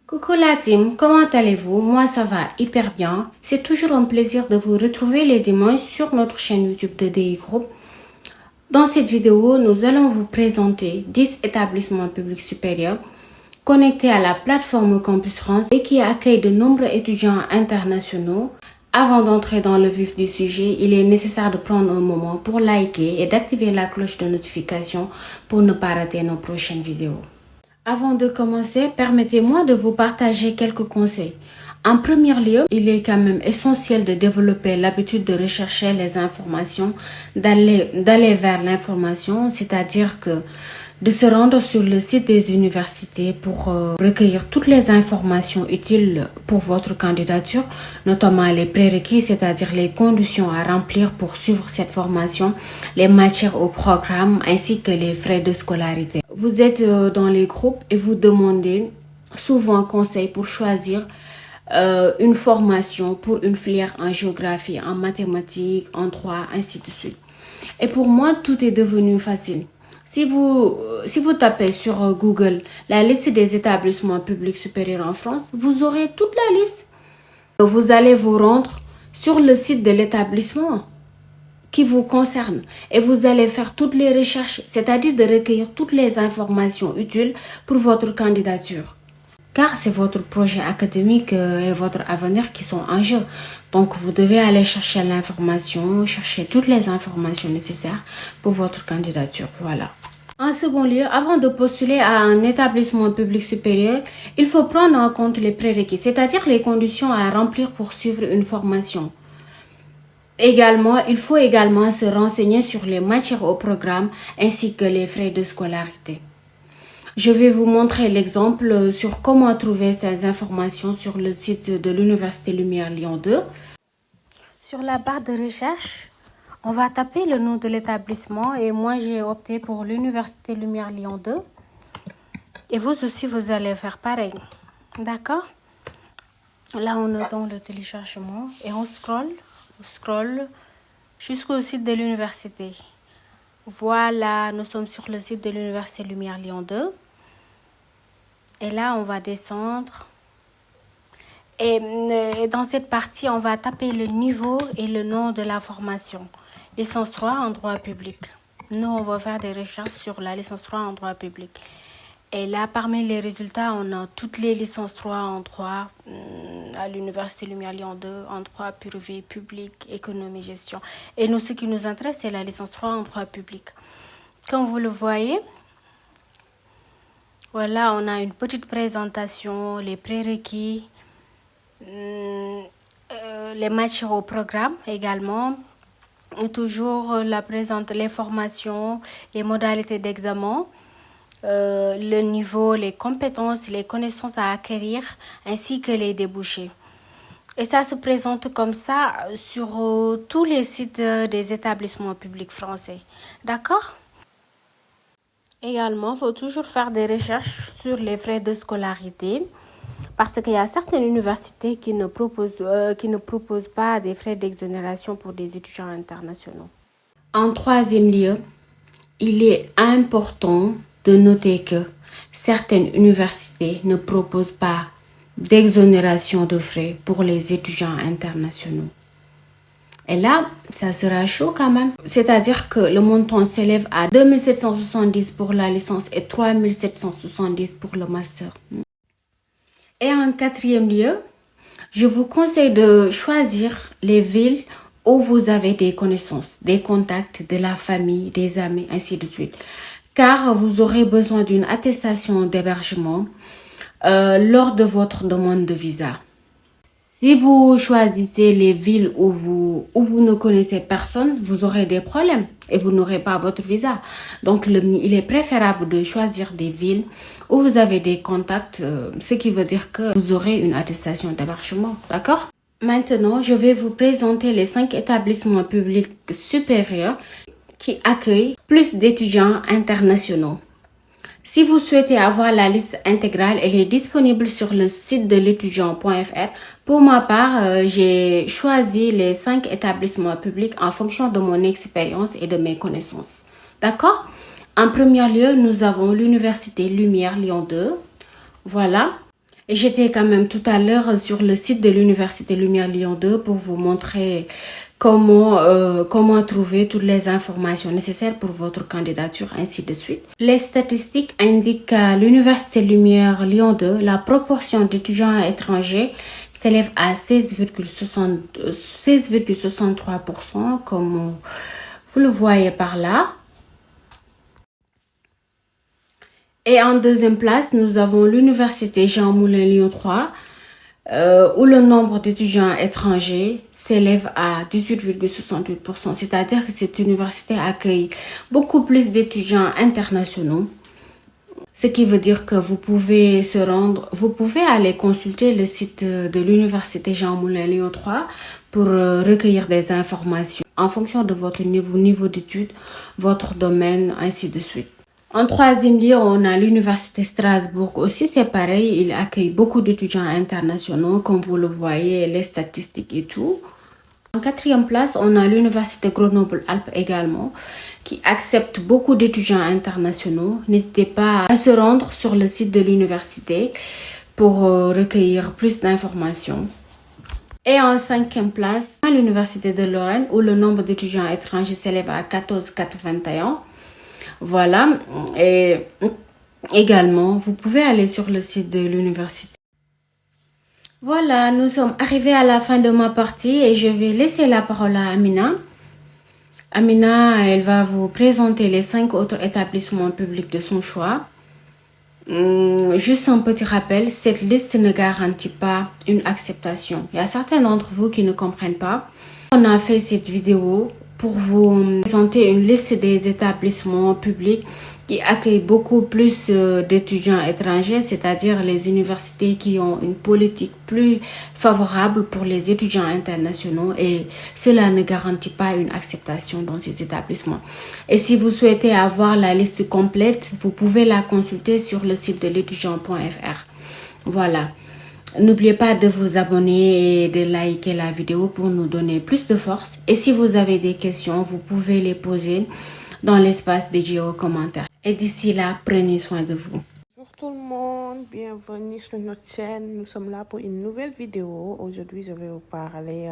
Coucou la team, comment allez-vous? Moi ça va hyper bien. C'est toujours un plaisir de vous retrouver les dimanches sur notre chaîne YouTube de DI Group. Dans cette vidéo, nous allons vous présenter 10 établissements publics supérieurs connectés à la plateforme Campus France et qui accueillent de nombreux étudiants internationaux. Avant d'entrer dans le vif du sujet, il est nécessaire de prendre un moment pour liker et d'activer la cloche de notification pour ne pas rater nos prochaines vidéos. Avant de commencer, permettez-moi de vous partager quelques conseils. En premier lieu, il est quand même essentiel de développer l'habitude de rechercher les informations, d'aller vers l'information, c'est-à-dire que de se rendre sur le site des universités pour recueillir toutes les informations utiles pour votre candidature, notamment les prérequis, c'est-à-dire les conditions à remplir pour suivre cette formation, les matières au programme ainsi que les frais de scolarité. Vous êtes dans les groupes et vous demandez souvent conseil pour choisir une formation pour une filière en géographie, en mathématiques, en droit, ainsi de suite. Et pour moi, tout est devenu facile. Si vous tapez sur Google la liste des établissements publics supérieurs en France, vous aurez toute la liste. Vous allez vous rendre sur le site de l'établissement qui vous concerne et vous allez faire toutes les recherches, c'est-à-dire de recueillir toutes les informations utiles pour votre candidature. Car c'est votre projet académique et votre avenir qui sont en jeu. Donc, vous devez aller chercher l'information, chercher toutes les informations nécessaires pour votre candidature. Voilà. En second lieu, avant de postuler à un établissement public supérieur, il faut prendre en compte les prérequis, c'est-à-dire les conditions à remplir pour suivre une formation. Également, il faut également se renseigner sur les matières au programme ainsi que les frais de scolarité. Je vais vous montrer l'exemple sur comment trouver ces informations sur le site de l'Université Lumière Lyon 2. Sur la barre de recherche, on va taper le nom de l'établissement et moi j'ai opté pour l'Université Lumière Lyon 2. Et vous aussi, vous allez faire pareil. D'accord? Là, on est dans le téléchargement et on scrolle jusqu'au site de l'université. Voilà, nous sommes sur le site de l'Université Lumière Lyon 2. Et là, on va descendre. Et dans cette partie, on va taper le niveau et le nom de la formation. Licence 3 en droit public. Nous, on va faire des recherches sur la licence 3 en droit public. Et là, parmi les résultats, on a toutes les licences 3 en droit à l'Université Lumière Lyon 2, en droit privé, public, économie, gestion. Et nous, ce qui nous intéresse, c'est la licence 3 en droit public. Comme vous le voyez, voilà, on a une petite présentation, les prérequis, les matières au programme également. Et toujours les formations, les modalités d'examen. Le niveau, les compétences, les connaissances à acquérir, ainsi que les débouchés. Et ça se présente comme ça sur tous les sites des établissements publics français. D'accord? Également, il faut toujours faire des recherches sur les frais de scolarité parce qu'il y a certaines universités qui ne proposent pas des frais d'exonération pour des étudiants internationaux. En troisième lieu, il est important de noter que certaines universités ne proposent pas d'exonération de frais pour les étudiants internationaux. Et là, ça sera chaud quand même. C'est-à-dire que le montant s'élève à 2 770 pour la licence et 3 770 pour le master. Et en quatrième lieu, je vous conseille de choisir les villes où vous avez des connaissances, des contacts, de la famille, des amis, ainsi de suite. Car vous aurez besoin d'une attestation d'hébergement lors de votre demande de visa. Si vous choisissez les villes où vous ne connaissez personne, vous aurez des problèmes et vous n'aurez pas votre visa. Donc, il est préférable de choisir des villes où vous avez des contacts, ce qui veut dire que vous aurez une attestation d'hébergement. D'accord? Maintenant, je vais vous présenter les 5 établissements publics supérieurs qui accueillent plus d'étudiants internationaux. Si vous souhaitez avoir la liste intégrale, elle est disponible sur le site de l'étudiant.fr. Pour ma part, j'ai choisi les 5 établissements publics en fonction de mon expérience et de mes connaissances. D'accord? En premier lieu, nous avons l'Université Lumière Lyon 2. Voilà. J'étais quand même tout à l'heure sur le site de l'Université Lumière Lyon 2 pour vous montrer comment trouver toutes les informations nécessaires pour votre candidature, ainsi de suite. Les statistiques indiquent qu'à l'Université Lumière Lyon 2, la proportion d'étudiants étrangers s'élève à 16,63%, comme vous le voyez par là. Et en deuxième place, nous avons l'Université Jean Moulin Lyon 3, où le nombre d'étudiants étrangers s'élève à 18,68%. C'est-à-dire que cette université accueille beaucoup plus d'étudiants internationaux. Ce qui veut dire que vous pouvez aller consulter le site de l'Université Jean Moulin Lyon 3 pour recueillir des informations en fonction de votre niveau d'études, votre domaine, ainsi de suite. En troisième lieu, on a l'Université Strasbourg aussi, c'est pareil, il accueille beaucoup d'étudiants internationaux, comme vous le voyez, les statistiques et tout. En quatrième place, on a l'Université Grenoble-Alpes également, qui accepte beaucoup d'étudiants internationaux. N'hésitez pas à se rendre sur le site de l'université pour recueillir plus d'informations. Et en cinquième place, on a l'Université de Lorraine, où le nombre d'étudiants étrangers s'élève à 14,81. Voilà, et également, vous pouvez aller sur le site de l'université. Voilà, nous sommes arrivés à la fin de ma partie et je vais laisser la parole à Amina. Amina, elle va vous présenter les 5 autres établissements publics de son choix. Juste un petit rappel, cette liste ne garantit pas une acceptation. Il y a certains d'entre vous qui ne comprennent pas. On a fait cette vidéo pour vous présenter une liste des établissements publics qui accueillent beaucoup plus d'étudiants étrangers, c'est-à-dire les universités qui ont une politique plus favorable pour les étudiants internationaux, et cela ne garantit pas une acceptation dans ces établissements. Et si vous souhaitez avoir la liste complète, vous pouvez la consulter sur le site de l'étudiant.fr. Voilà. N'oubliez pas de vous abonner et de liker la vidéo pour nous donner plus de force. Et si vous avez des questions, vous pouvez les poser dans l'espace dédié aux commentaires. Et d'ici là, prenez soin de vous. Bonjour tout le monde, bienvenue sur notre chaîne. Nous sommes là pour une nouvelle vidéo. Aujourd'hui, je vais vous parler,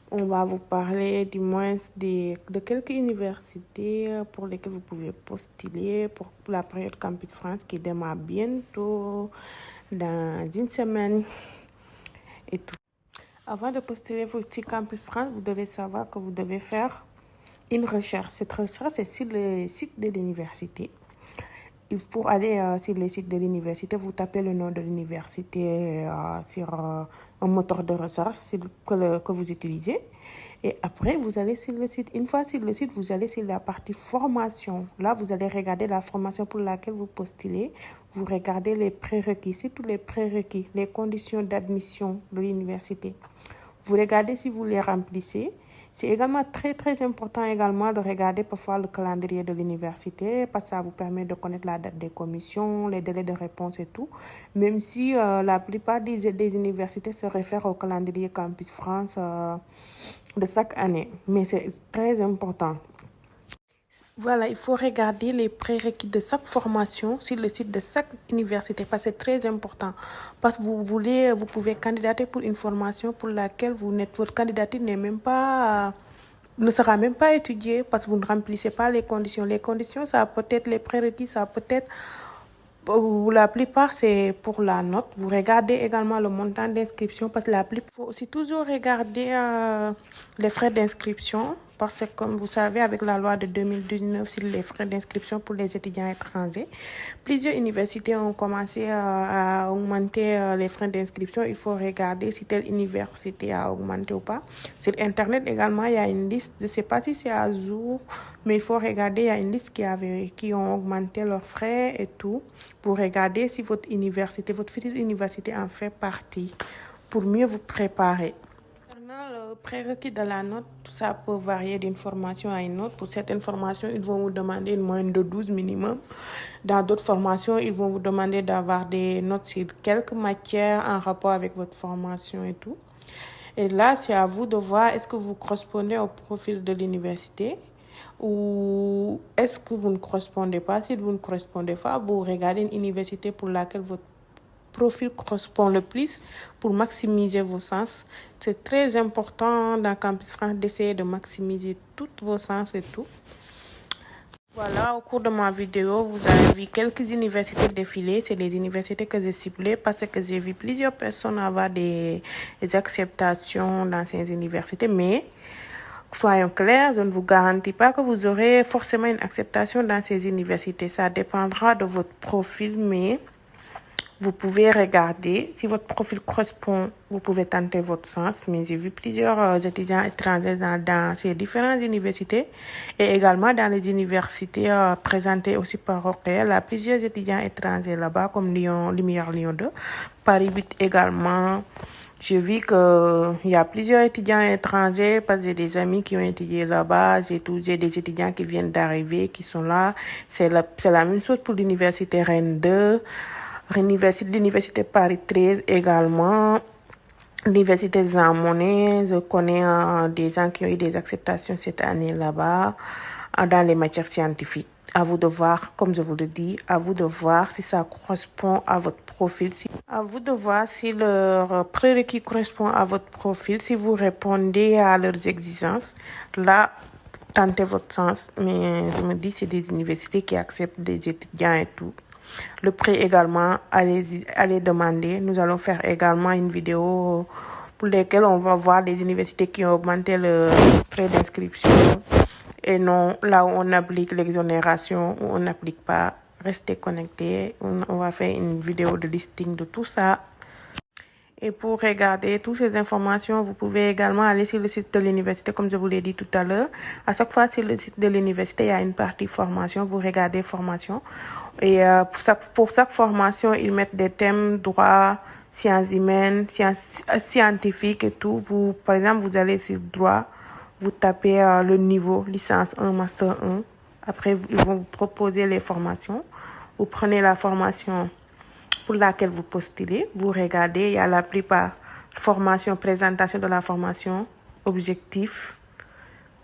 on va vous parler du moins de quelques universités pour lesquelles vous pouvez postuler pour la période Campus France qui démarre bientôt dans une semaine et tout. Avant de postuler pour le Campus France, vous devez savoir que vous devez faire une recherche. Cette recherche est sur le site de l'université. Pour aller sur le site de l'université, vous tapez le nom de l'université sur un moteur de recherche que vous utilisez. Et après, vous allez sur le site. Une fois sur le site, vous allez sur la partie formation. Là, vous allez regarder la formation pour laquelle vous postulez. Vous regardez les prérequis, surtout les prérequis, les conditions d'admission de l'université. Vous regardez si vous les remplissez. C'est également très important également de regarder parfois le calendrier de l'université parce que ça vous permet de connaître la date des commissions, les délais de réponse et tout. Même si la plupart des universités se réfèrent au calendrier Campus France de chaque année. Mais c'est très important. Voilà, il faut regarder les prérequis de chaque formation sur le site de chaque université parce que c'est très important. Parce que vous pouvez candidater pour une formation pour laquelle votre candidature ne sera même pas étudiée parce que vous ne remplissez pas les conditions. Les conditions, ça peut être les prérequis, ça peut être, la plupart, c'est pour la note. Vous regardez également le montant d'inscription parce que il faut aussi toujours regarder les frais d'inscription. Parce que, comme vous savez, avec la loi de 2019 sur les frais d'inscription pour les étudiants étrangers, plusieurs universités ont commencé à augmenter les frais d'inscription. Il faut regarder si telle université a augmenté ou pas. Sur Internet également, il y a une liste. Je ne sais pas si c'est à jour, mais il faut regarder. Il y a une liste qui ont augmenté leurs frais et tout. Vous regardez si votre future université en fait partie pour mieux vous préparer. Le prérequis de la note, ça peut varier d'une formation à une autre. Pour certaines formations, ils vont vous demander une moyenne de 12 minimum. Dans d'autres formations, ils vont vous demander d'avoir des notes sur quelques matières en rapport avec votre formation et tout. Et là, c'est à vous de voir est-ce que vous correspondez au profil de l'université ou est-ce que vous ne correspondez pas. Si vous ne correspondez pas, vous regardez une université pour laquelle votre profil correspond le plus pour maximiser vos sens. C'est très important dans Campus France d'essayer de maximiser tous vos sens et tout. Voilà, au cours de ma vidéo, vous avez vu quelques universités défiler. C'est les universités que j'ai ciblées parce que j'ai vu plusieurs personnes avoir des acceptations dans ces universités. Mais soyons clairs, je ne vous garantis pas que vous aurez forcément une acceptation dans ces universités. Ça dépendra de votre profil, mais vous pouvez regarder. Si votre profil correspond, vous pouvez tenter votre sens. Mais j'ai vu plusieurs étudiants étrangers dans ces différentes universités et également dans les universités présentées aussi par Rocaille. Il y a plusieurs étudiants étrangers là-bas, comme Lyon, Lumière Lyon 2, Paris 8 également. J'ai vu qu'il y a plusieurs étudiants étrangers parce que j'ai des amis qui ont étudié là-bas. J'ai des étudiants qui viennent d'arriver, qui sont là. C'est la même chose pour l'université Rennes 2. L'université Paris 13 également, l'université Jean Monnet. Je connais des gens qui ont eu des acceptations cette année là-bas dans les matières scientifiques. À vous de voir, comme je vous le dis, à vous de voir si ça correspond à votre profil. À vous de voir si leur prérequis correspond à votre profil. Si vous répondez à leurs exigences, là, tentez votre sens. Mais je me dis, c'est des universités qui acceptent des étudiants et tout. Le prix également, allez demander. Nous allons faire également une vidéo pour laquelle on va voir les universités qui ont augmenté le prix d'inscription et non là où on applique l'exonération, où on n'applique pas. Restez connectés. On va faire une vidéo de listing de tout ça. Et pour regarder toutes ces informations, vous pouvez également aller sur le site de l'université, comme je vous l'ai dit tout à l'heure. À chaque fois, sur le site de l'université, il y a une partie formation. Vous regardez formation. Et pour chaque formation, ils mettent des thèmes droit, sciences humaines, sciences scientifiques et tout. Par exemple, vous allez sur droit, vous tapez le niveau licence 1, master 1. Après, ils vont vous proposer les formations. Vous prenez la formation pour laquelle vous postulez, vous regardez, il y a la plupart formation, présentation de la formation, objectif,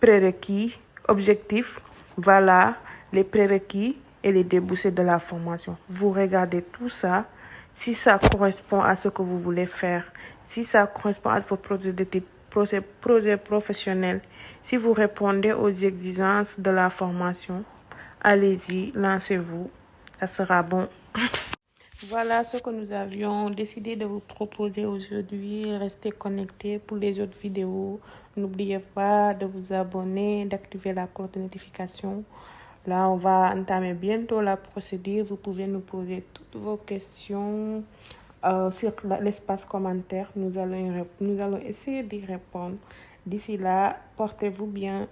prérequis, objectif, voilà les prérequis et les débouchés de la formation. Vous regardez tout ça, si ça correspond à ce que vous voulez faire, si ça correspond à votre projet professionnel, si vous répondez aux exigences de la formation, allez-y, lancez-vous, ça sera bon. Voilà ce que nous avions décidé de vous proposer aujourd'hui. Restez connectés pour les autres vidéos. N'oubliez pas de vous abonner, d'activer la cloche de notification. Là, on va entamer bientôt la procédure. Vous pouvez nous poser toutes vos questions sur l'espace commentaire. Nous allons essayer d'y répondre. D'ici là, portez-vous bien.